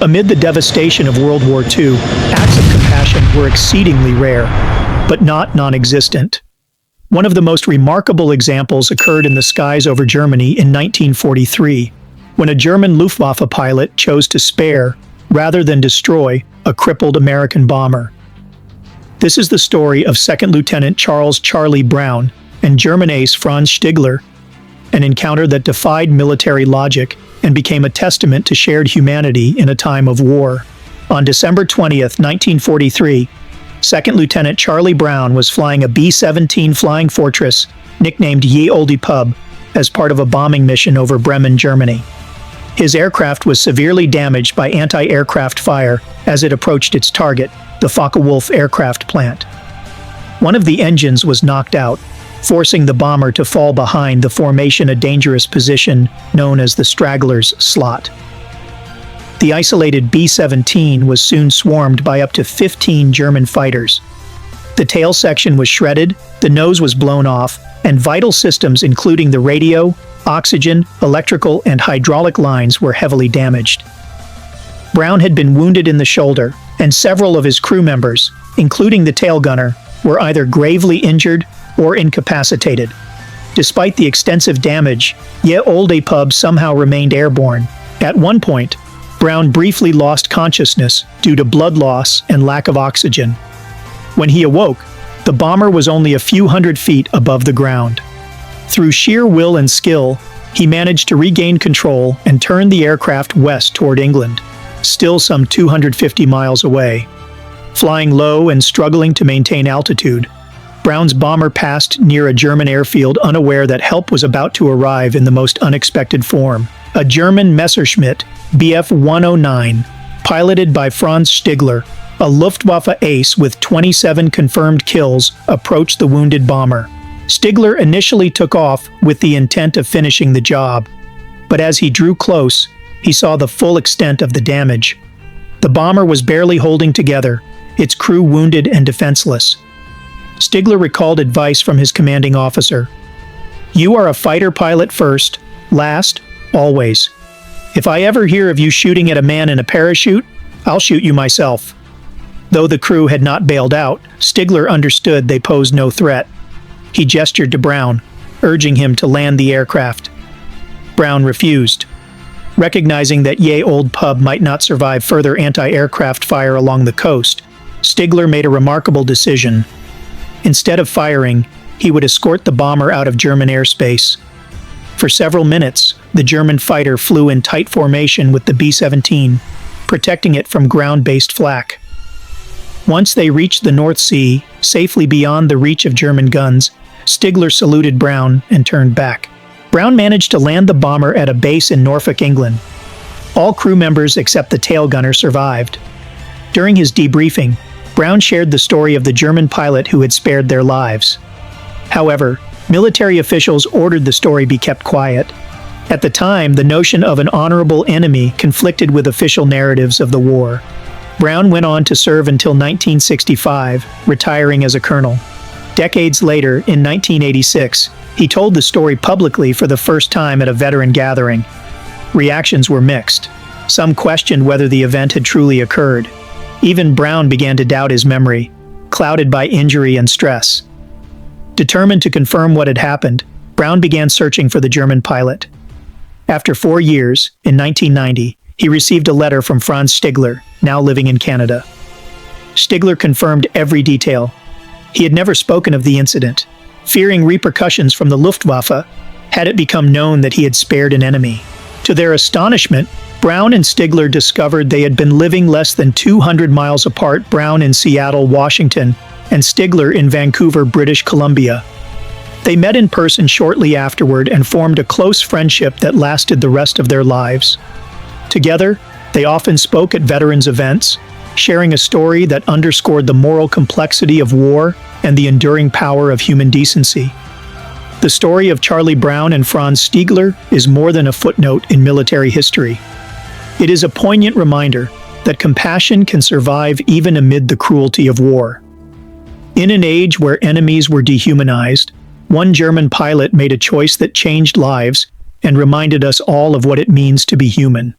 Amid the devastation of World War II, acts of compassion were exceedingly rare, but not non-existent. One of the most remarkable examples occurred in the skies over Germany in 1943, when a German Luftwaffe pilot chose to spare, rather than destroy, a crippled American bomber. This is the story of Second Lieutenant Charles "Charlie" Brown and German ace Franz Stigler, an encounter that defied military logic and became a testament to shared humanity in a time of war. On December 20th, 1943, Second Lieutenant Charlie Brown was flying a B-17 Flying Fortress, nicknamed Olde Pub, as part of a bombing mission over Bremen, Germany. His aircraft was severely damaged by anti-aircraft fire as it approached its target, the Focke-Wulf aircraft plant. One of the engines was knocked out, forcing the bomber to fall behind the formation a dangerous position known as the straggler's slot. The isolated B-17 was soon swarmed by up to 15 German fighters. The tail section was shredded, the nose was blown off, and vital systems including the radio, oxygen, electrical, and hydraulic lines were heavily damaged. Brown had been wounded in the shoulder, and several of his crew members, including the tail gunner, were either gravely injured or incapacitated. Despite the extensive damage, Olde Pub somehow remained airborne. At one point, Brown briefly lost consciousness due to blood loss and lack of oxygen. When he awoke, the bomber was only a few hundred feet above the ground. Through sheer will and skill, he managed to regain control and turn the aircraft west toward England, still some 250 miles away. Flying low and struggling to maintain altitude, Brown's bomber passed near a German airfield unaware that help was about to arrive in the most unexpected form. A German Messerschmitt Bf-109, piloted by Franz Stigler, a Luftwaffe ace with 27 confirmed kills, approached the wounded bomber. Stigler initially took off with the intent of finishing the job, but as he drew close, he saw the full extent of the damage. The bomber was barely holding together, its crew wounded and defenseless. Stigler recalled advice from his commanding officer. "You are a fighter pilot first, last, always. If I ever hear of you shooting at a man in a parachute, I'll shoot you myself." Though the crew had not bailed out, Stigler understood they posed no threat. He gestured to Brown, urging him to land the aircraft. Brown refused. Recognizing that Olde Pub might not survive further anti-aircraft fire along the coast, Stigler made a remarkable decision. Instead of firing, he would escort the bomber out of German airspace. For several minutes, the German fighter flew in tight formation with the B-17, protecting it from ground-based flak. Once they reached the North Sea, safely beyond the reach of German guns, Stigler saluted Brown and turned back. Brown managed to land the bomber at a base in Norfolk, England. All crew members except the tail gunner survived. During his debriefing, Brown shared the story of the German pilot who had spared their lives. However, military officials ordered the story be kept quiet. At the time, the notion of an honorable enemy conflicted with official narratives of the war. Brown went on to serve until 1965, retiring as a colonel. Decades later, in 1986, he told the story publicly for the first time at a veteran gathering. Reactions were mixed. Some questioned whether the event had truly occurred. Even Brown began to doubt his memory, clouded by injury and stress. Determined to confirm what had happened, Brown began searching for the German pilot. After 4 years, in 1990, he received a letter from Franz Stigler, now living in Canada. Stigler confirmed every detail. He had never spoken of the incident, fearing repercussions from the Luftwaffe had it become known that he had spared an enemy. To their astonishment, Brown and Stigler discovered they had been living less than 200 miles apart, Brown in Seattle, Washington, and Stigler in Vancouver, British Columbia. They met in person shortly afterward and formed a close friendship that lasted the rest of their lives. Together, they often spoke at veterans' events, sharing a story that underscored the moral complexity of war and the enduring power of human decency. The story of Charlie Brown and Franz Stigler is more than a footnote in military history. It is a poignant reminder that compassion can survive even amid the cruelty of war. In an age where enemies were dehumanized, one German pilot made a choice that changed lives and reminded us all of what it means to be human.